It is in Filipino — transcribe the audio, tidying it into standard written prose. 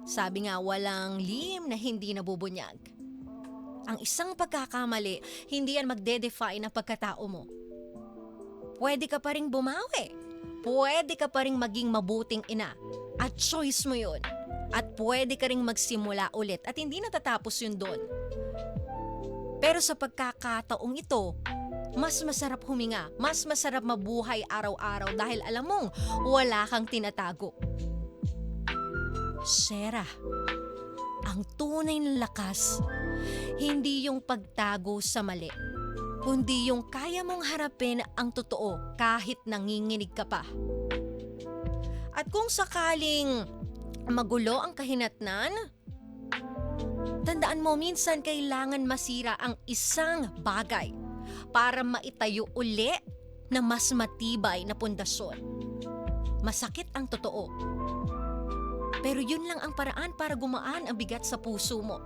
Sabi nga, walang lihim na hindi nabubunyag. Ang isang pagkakamali, hindi yan magde-define ng pagkatao mo. Pwede ka pa ring bumawi. Pwede ka pa ring maging mabuting ina. At choice mo yun. At pwede ka ring magsimula ulit at hindi natatapos yun doon. Pero sa pagkakataong ito, mas masarap huminga, mas masarap mabuhay araw-araw dahil alam mong wala kang tinatago. Shera, ang tunay na lakas, hindi yung pagtago sa mali, kundi yung kaya mong harapin ang totoo kahit nanginginig ka pa. At kung sakaling magulo ang kahinatnan, tandaan mo minsan kailangan masira ang isang bagay para maitayo uli na mas matibay na pundasyon. Masakit ang totoo. Pero yun lang ang paraan para gumaan ang bigat sa puso mo.